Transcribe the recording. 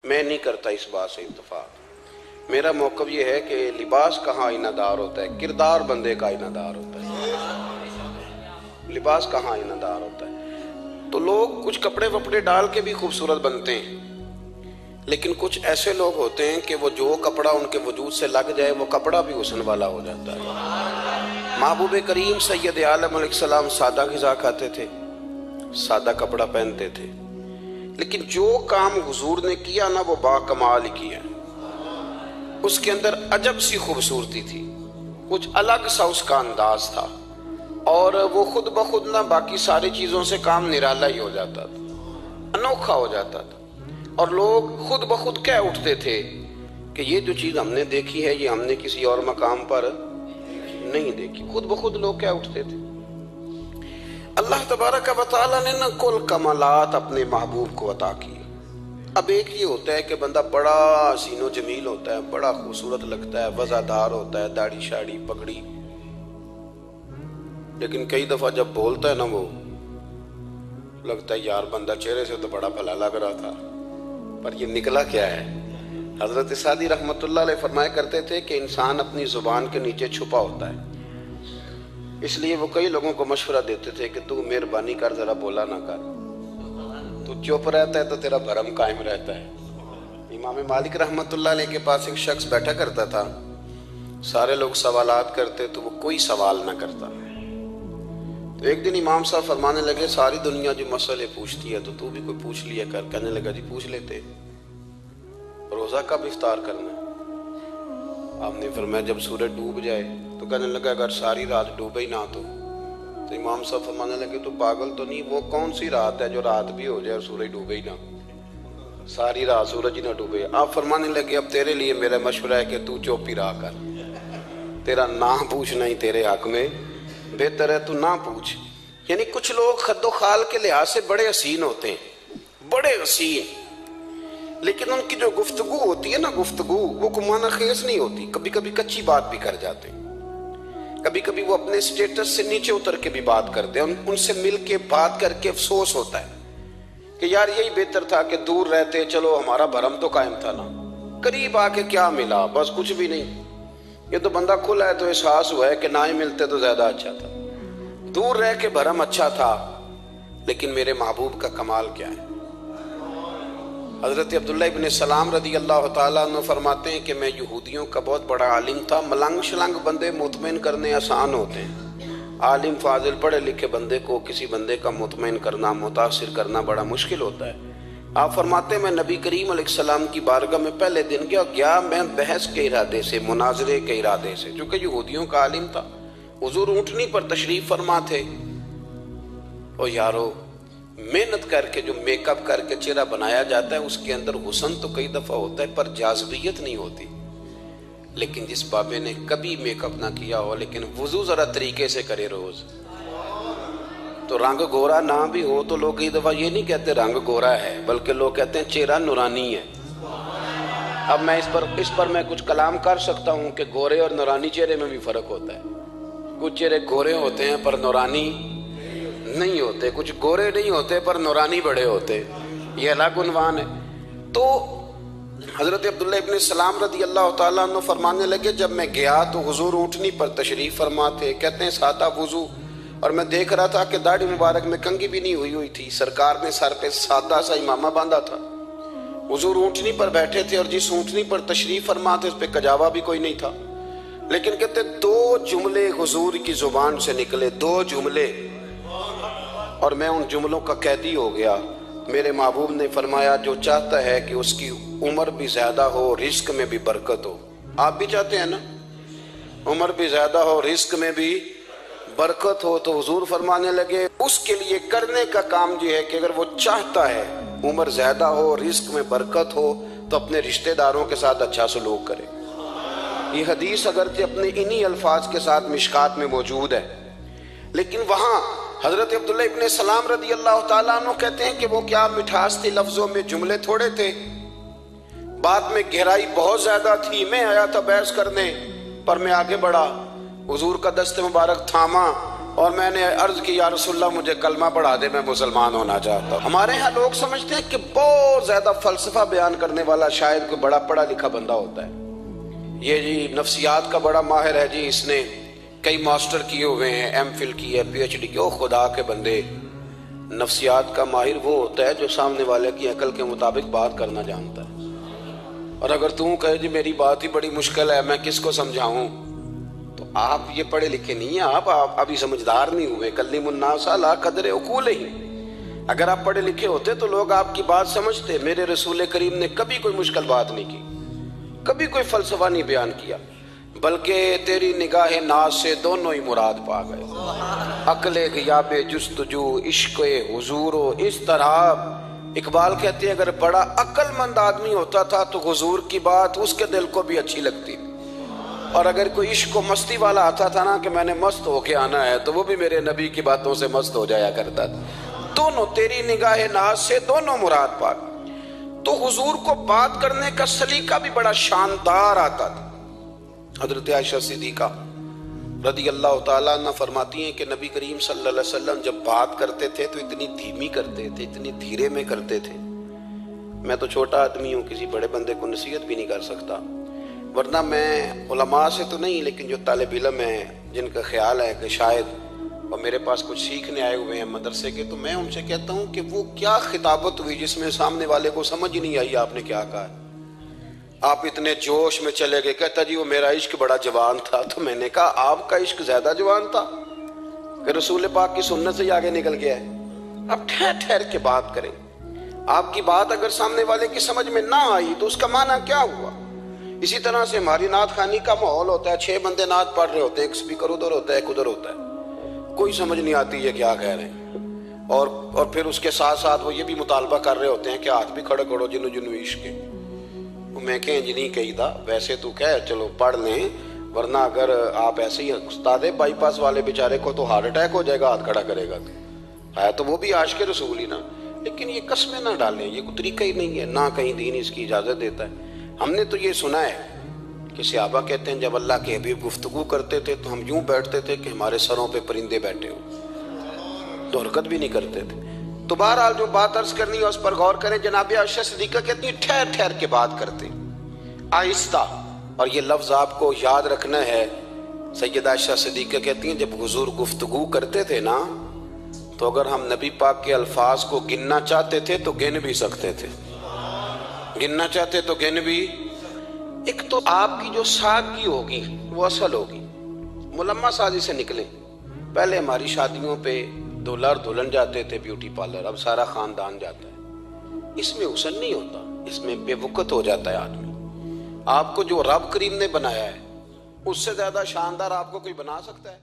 میں نہیں کرتا اس بات سے اتفاق۔ میرا موقف یہ ہے کہ لباس کہاں آئینہ دار ہوتا ہے، کردار بندے کا آئینہ دار ہوتا ہے۔ لباس کہاں آئینہ دار ہوتا ہے؟ تو لوگ کچھ کپڑے وپڑے ڈال کے بھی خوبصورت بنتے ہیں، لیکن کچھ ایسے لوگ ہوتے ہیں کہ وہ جو کپڑا ان کے وجود سے لگ جائے وہ کپڑا بھی حسن والا ہو جاتا ہے۔ محبوب کریم سید عالم علیہ السلام سادہ غذا کھاتے تھے، سادہ کپڑا پہنتے تھے، لیکن جو کام حضور نے کیا نا وہ با کمال کیا۔ اس کے اندر عجب سی خوبصورتی تھی، کچھ الگ سا اس کا انداز تھا، اور وہ خود بخود نہ باقی ساری چیزوں سے کام نرالا ہی ہو جاتا تھا، انوکھا ہو جاتا تھا، اور لوگ خود بخود کہہ اٹھتے تھے کہ یہ جو چیز ہم نے دیکھی ہے یہ ہم نے کسی اور مقام پر نہیں دیکھی۔ خود بخود لوگ کہہ اٹھتے تھے۔ اللہ تبارک و تعالیٰ نے نہ کل کمالات اپنے محبوب کو عطا کی۔ اب ایک یہ ہوتا ہے کہ بندہ بڑا حسین و جمیل ہوتا ہے، بڑا خوبصورت لگتا ہے، وزادار ہوتا ہے، داڑھی شاڑھی پگڑی، لیکن کئی دفعہ جب بولتا ہے نا وہ لگتا ہے یار بندہ چہرے سے تو بڑا بھلا لگ رہا تھا، پر یہ نکلا کیا ہے۔ حضرت سعدی رحمت اللہ علیہ فرمایا کرتے تھے کہ انسان اپنی زبان کے نیچے چھپا ہوتا ہے، اس لیے وہ کئی لوگوں کو مشورہ دیتے تھے کہ تو مہربانی کر ذرا بولا نہ کر، تو چپ رہتا ہے تو تیرا بھرم قائم رہتا ہے۔ امام مالک رحمت اللہ علیہ کے پاس ایک شخص بیٹھا کرتا تھا، سارے لوگ سوالات کرتے تو وہ کوئی سوال نہ کرتا۔ تو ایک دن امام صاحب فرمانے لگے ساری دنیا جو مسئلے پوچھتی ہے تو بھی کوئی پوچھ لیا کر۔ کہنے لگا جی پوچھ لیتے، روزہ کب افطار کرنا ہے؟ آپ نے فرمایا جب سورج ڈوب جائے۔ تو کہنے لگا اگر ساری رات ڈوبے ہی نہ تو امام صاحب فرمانے لگے تو پاگل تو نہیں، وہ کون سی رات ہے جو رات بھی ہو جائے اور سورج ڈوبے ہی نہ، ساری رات سورج ہی نہ ڈوبے۔ آپ فرمانے لگے اب تیرے لیے میرا مشورہ ہے کہ تو چپ ہی رہا کر، تیرا نہ پوچھنا ہی تیرے حق میں بہتر ہے، تو نہ پوچھ۔ یعنی کچھ لوگ خد و خال کے لحاظ سے بڑے حسین ہوتے ہیں، بڑے حسین، لیکن ان کی جو گفتگو ہوتی ہے نا، گفتگو وہ معنی خیز نہیں ہوتی، کبھی کبھی کچی بات بھی کر جاتے ہیں، کبھی کبھی وہ اپنے سٹیٹس سے نیچے اتر کے بھی بات کرتے ہیں، ان سے مل کے بات کر کے افسوس ہوتا ہے کہ یار یہی بہتر تھا کہ دور رہتے، چلو ہمارا بھرم تو قائم تھا نا، قریب آ کے کیا ملا، بس کچھ بھی نہیں، یہ تو بندہ کھلا ہے تو احساس ہوا ہے کہ نہ ہی ملتے تو زیادہ اچھا تھا، دور رہ کے بھرم اچھا تھا، لیکن میرے محبوب کا کمال کیا ہے۔ حضرت عبداللہ ابن سلام رضی اللہ تعالیٰ عنہ فرماتے ہیں کہ میں یہودیوں کا بہت بڑا عالم تھا، ملنگ شلنگ بندے مطمئن کرنے آسان ہوتے ہیں، عالم فاضل پڑھے لکھے بندے کو کسی بندے کا مطمئن کرنا، متاثر کرنا بڑا مشکل ہوتا ہے۔ آپ فرماتے ہیں میں نبی کریم علیہ السلام کی بارگاہ میں پہلے دن گیا میں بحث کے ارادے سے، مناظرے کے ارادے سے، چونکہ یہودیوں کا عالم تھا، حضور اونٹنی پر تشریف فرما تھے، اور یارو محنت کر کے جو میک اپ کر کے چہرہ بنایا جاتا ہے اس کے اندر حسن تو کئی دفعہ ہوتا ہے پر جاذبیت نہیں ہوتی، لیکن جس بابے نے کبھی میک اپ نہ کیا ہو لیکن وضو ذرا طریقے سے کرے روز، تو رنگ گورا نہ بھی ہو تو لوگ کئی دفعہ یہ نہیں کہتے رنگ گورا ہے، بلکہ لوگ کہتے ہیں چہرہ نورانی ہے۔ اب میں اس پر میں کچھ کلام کر سکتا ہوں کہ گورے اور نورانی چہرے میں بھی فرق ہوتا ہے، کچھ چہرے گورے ہوتے ہیں پر نورانی نہیں ہوتے، کچھ گورے نہیں ہوتے پر نورانی بڑے ہوتے، یہ الگ عنوان ہے۔ تو حضرت عبداللہ ابن سلام رضی اللہ تعالیٰ عنہ فرمانے لگے جب میں گیا تو حضور اونٹنی پر تشریف فرما تھے، کہتے ہیں سادہ وضو، اور میں دیکھ رہا تھا کہ داڑھی مبارک میں کنگھی بھی نہیں ہوئی تھی، سرکار نے سر پہ سادہ سا امامہ باندھا تھا، حضور اونٹنی پر بیٹھے تھے اور جس اونٹنی پر تشریف فرما تھے اس پہ کجاوا بھی کوئی نہیں تھا، لیکن کہتے دو جملے حضور کی زبان سے نکلے، دو جملے، اور میں ان جملوں کا قیدی ہو گیا۔ میرے محبوب نے فرمایا جو چاہتا ہے کہ اس کی عمر بھی زیادہ ہو رزق میں بھی برکت ہو، آپ بھی چاہتے ہیں نا عمر بھی زیادہ ہو رزق میں بھی برکت ہو، تو حضور فرمانے لگے اس کے لیے کرنے کا کام یہ ہے کہ اگر وہ چاہتا ہے عمر زیادہ ہو رزق میں برکت ہو تو اپنے رشتہ داروں کے ساتھ اچھا سلوک کرے۔ یہ حدیث اگرچہ اپنے انہی الفاظ کے ساتھ مشکات میں موجود ہے، لیکن وہاں حضرت عبداللہ ابن سلام رضی اللہ تعالیٰ عنہ کہتے ہیں کہ وہ کیا مٹھاس تھی لفظوں میں، جملے تھوڑے تھے، بات میں گہرائی بہت زیادہ تھی۔ میں آیا تھا بحث کرنے پر میں آگے بڑھا، حضور کا دست مبارک تھاما اور میں نے عرض کی یا رسول اللہ مجھے کلمہ پڑھا دے، میں مسلمان ہونا چاہتا ہوں۔ ہمارے ہاں لوگ سمجھتے ہیں کہ بہت زیادہ فلسفہ بیان کرنے والا شاید کوئی بڑا پڑھا لکھا بندہ ہوتا ہے، یہ جی نفسیات کا بڑا ماہر ہے جی، اس نے کئی ماسٹر کیے ہوئے ہیں، ایم فل کی ہے، پی ایچ ڈی کی۔ او خدا کے بندے، نفسیات کا ماہر وہ ہوتا ہے جو سامنے والے کی عقل کے مطابق بات کرنا جانتا ہے۔ اور اگر تم کہے جی میری بات ہی بڑی مشکل ہے، میں کس کو سمجھاؤں، تو آپ یہ پڑھے لکھے نہیں ہیں، آپ ابھی سمجھدار نہیں ہوئے۔ کلم الناس علی قدر عقولہم، اگر آپ پڑھے لکھے ہوتے تو لوگ آپ کی بات سمجھتے۔ میرے رسول کریم نے کبھی کوئی مشکل بات نہیں کی، کبھی کوئی فلسفہ نہیں بیان کیا، بلکہ تیری نگاہ ناز سے دونوں ہی مراد پا گئے، عقل غیاب جستجو، عشق حضور و اس طرح۔ اقبال کہتے ہیں اگر بڑا عقل مند آدمی ہوتا تھا تو حضور کی بات اس کے دل کو بھی اچھی لگتی، اور اگر کوئی عشق و مستی والا آتا تھا نا کہ میں نے مست ہو کے آنا ہے، تو وہ بھی میرے نبی کی باتوں سے مست ہو جایا کرتا تھا۔ دونوں تیری نگاہ ناز سے دونوں مراد پا گئے۔ تو حضور کو بات کرنے کا سلیقہ بھی بڑا شاندار آتا تھا۔ حضرت عائشہ صدیقہ رضی اللہ تعالیٰ عنہ فرماتی ہیں کہ نبی کریم صلی اللہ علیہ وسلم جب بات کرتے تھے تو اتنی دھیمی کرتے تھے، اتنی دھیرے میں کرتے تھے، میں تو چھوٹا آدمی ہوں، کسی بڑے بندے کو نصیحت بھی نہیں کر سکتا، ورنہ میں علماء سے تو نہیں، لیکن جو طالب علم ہیں جن کا خیال ہے کہ شاید اور میرے پاس کچھ سیکھنے آئے ہوئے ہیں مدرسے کے، تو میں ان سے کہتا ہوں کہ وہ کیا خطابت ہوئی جس میں سامنے والے کو سمجھ ہی نہیں آئی آپ نے کیا کہا ہے۔ آپ اتنے جوش میں چلے گئے، کہتا جی وہ میرا عشق بڑا جوان تھا، تو میں نے کہا آپ کا عشق زیادہ جوان تھا کہ رسول پاک کی سنت سے ہی آگے نکل گیا ہے۔ اب ٹھہر ٹھہر کے بات کریں، آپ کی بات اگر سامنے والے کی سمجھ میں نہ آئی تو اس کا معنی کیا ہوا؟ اسی طرح سے ہماری نعت خوانی کا ماحول ہوتا ہے، 6 بندے نعت پڑھ رہے ہوتے ہیں، ایک سپیکر ادھر ہوتا ہے ایک ادھر ہوتا ہے، کوئی سمجھ نہیں آتی یہ کیا کہہ رہے ہیں، اور پھر اس کے ساتھ ساتھ وہ یہ بھی مطالبہ کر رہے ہوتے ہیں کہ ہاتھ بھی کھڑے کرو جنو جنو عشق کے۔ میں کہ انج نہیں کہی تھا، ویسے تو کہہ چلو پڑھ لیں، ورنہ اگر آپ ایسے ہی استاد بائی پاس والے بیچارے کو تو ہارٹ اٹیک ہو جائے گا، ہاتھ کھڑا کرے گا تو وہ بھی عاشق رسول ہی نا، لیکن یہ قسمیں نہ ڈالیں، یہ کوئی طریقہ ہی نہیں ہے، نہ کہیں دین اس کی اجازت دیتا ہے۔ ہم نے تو یہ سنا ہے کہ صحابہ کہتے ہیں جب اللہ کے حبیب گفتگو کرتے تھے تو ہم یوں بیٹھتے تھے کہ ہمارے سروں پہ پرندے بیٹھے ہو، تو حرکت بھی نہیں کرتے تھے۔ تو بہرحال جو بات عرض کرنی ہے اس پر غور کریں۔ جناب عائشہ صدیقہ کہتی ہیں ٹھہر ٹھہر کے بات کرتے، آہستہ، اور یہ لفظ آپ کو یاد رکھنا ہے۔ سیدہ عائشہ صدیقہ کہتی ہیں جب حضور گفتگو کرتے تھے نا تو اگر ہم نبی پاک کے الفاظ کو گننا چاہتے تھے تو گن بھی سکتے تھے، گننا چاہتے تو گن بھی۔ ایک تو آپ کی جو سادگی ہوگی وہ اصل ہوگی، ملمہ سازی سے نکلیں۔ پہلے ہماری شادیوں پہ دولہا اور دلہن جاتے تھے بیوٹی پارلر، اب سارا خاندان جاتا ہے، اس میں حسن نہیں ہوتا، اس میں بے وقت ہو جاتا ہے آدمی۔ آپ کو جو رب کریم نے بنایا ہے اس سے زیادہ شاندار آپ کو کوئی بنا سکتا ہے؟